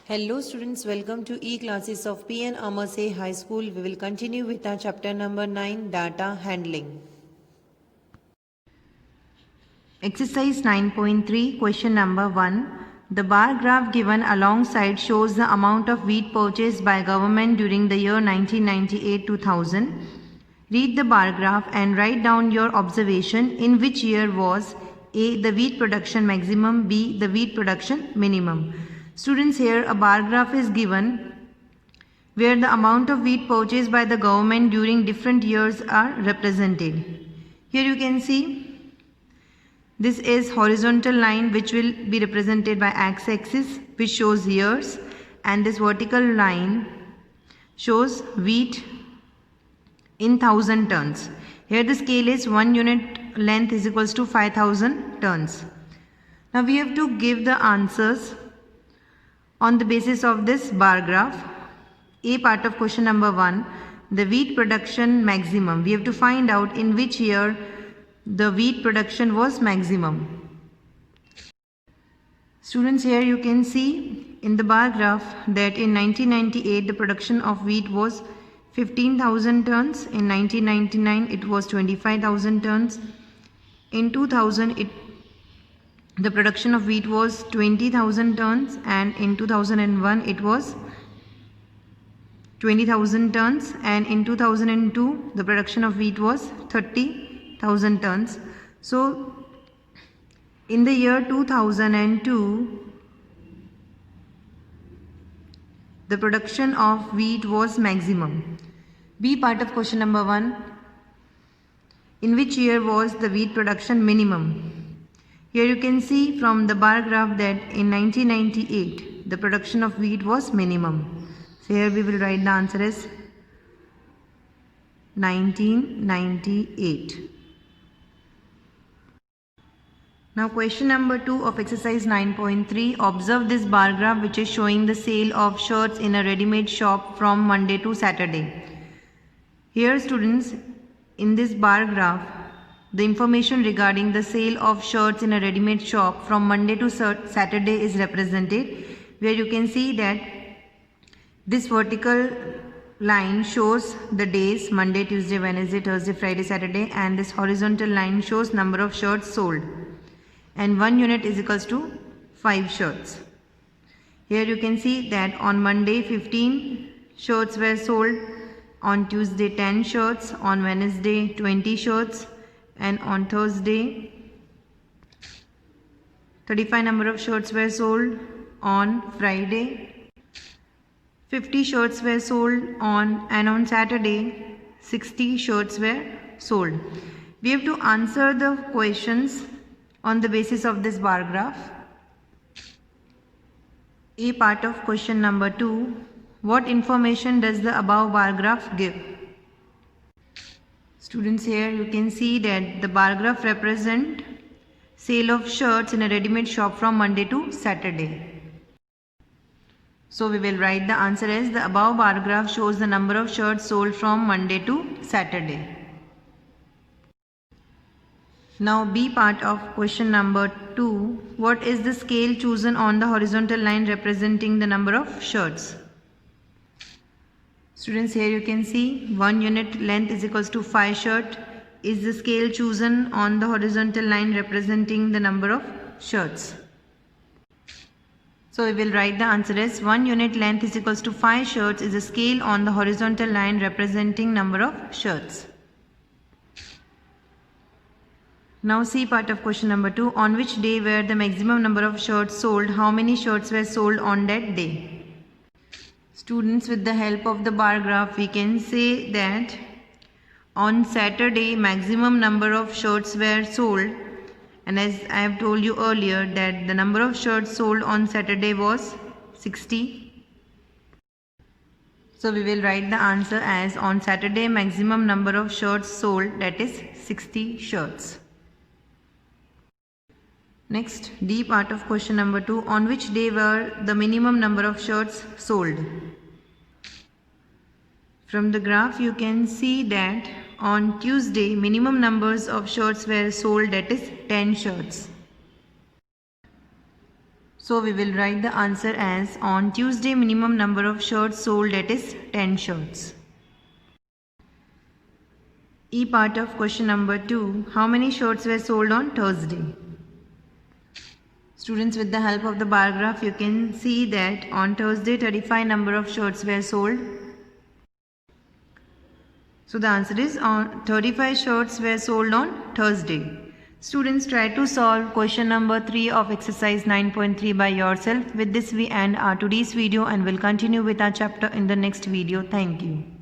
Hello students, welcome to e-classes of P.N. Amasay High School. We will continue with our chapter number 9, Data Handling. Exercise 9.3, question number 1. The bar graph given alongside shows the amount of wheat purchased by government during the year 1998-2000. Read the bar graph and write down your observation in which year was A. The wheat production maximum, B. The wheat production minimum. Students, here a bar graph is given where the amount of wheat purchased by the government during different years are represented. Here you can see this is horizontal line which will be represented by x-axis which shows years, and this vertical line shows wheat in 1000 tons. Here the scale is 1 unit length is equals to 5000 tons. Now we have to give the answers on the basis of this bar graph. A part of question number 1, the wheat production maximum. We have to find out in which year the wheat production was maximum. Students, here you can see in the bar graph that in 1998 the production of wheat was 15,000 tons, in 1999 it was 25,000 tons, in 2000 the production of wheat was 20,000 tons, and in 2001 it was 20,000 tons, and in 2002 the production of wheat was 30,000 tons. So in the year 2002 the production of wheat was maximum. B part of question number 1, in which year was the wheat production minimum? Here you can see from the bar graph that in 1998 the production of wheat was minimum. So here we will write the answer as 1998. Now question number 2 of exercise 9.3. Observe this bar graph which is showing the sale of shirts in a ready-made shop from Monday to Saturday. Here students, in this bar graph, the information regarding the sale of shirts in a ready-made shop from Monday to Saturday is represented, where you can see that this vertical line shows the days Monday, Tuesday, Wednesday, Thursday, Friday, Saturday, and this horizontal line shows number of shirts sold, and 1 unit is equals to 5 shirts. Here you can see that on Monday 15 shirts were sold, on Tuesday 10 shirts, on Wednesday 20 shirts, and on Thursday 35 number of shirts were sold, on Friday 50 shirts were sold, and on Saturday 60 shirts were sold. We have to answer the questions on the basis of this bar graph. A part of question number 2, what information does the above bar graph give? Students, here you can see that the bar graph represent sale of shirts in a ready-made shop from Monday to Saturday. So we will write the answer as the above bar graph shows the number of shirts sold from Monday to Saturday. Now B part of question number 2, what is the scale chosen on the horizontal line representing the number of shirts? Students, here you can see 1 unit length is equals to 5 shirt is the scale chosen on the horizontal line representing the number of shirts. So we will write the answer as 1 unit length is equals to 5 shirts is a scale on the horizontal line representing number of shirts. Now C part of question number 2, on which day were the maximum number of shirts sold? How many shirts were sold on that day? Students, with the help of the bar graph we can say that on Saturday maximum number of shirts were sold, and as I have told you earlier that the number of shirts sold on Saturday was 60. So we will write the answer as on Saturday maximum number of shirts sold, that is 60 shirts. Next, D part of question number 2, on which day were the minimum number of shirts sold? From the graph you can see that on Tuesday minimum numbers of shirts were sold, that is 10 shirts. So we will write the answer as on Tuesday minimum number of shirts sold, that is 10 shirts. E part of question number 2. How many shirts were sold on Thursday? Students, with the help of the bar graph, you can see that on Thursday 35 number of shirts were sold. So the answer is on 35 shirts were sold on Thursday. Students, try to solve question number 3 of exercise 9.3 by yourself. With this we end our today's video and will continue with our chapter in the next video. Thank you.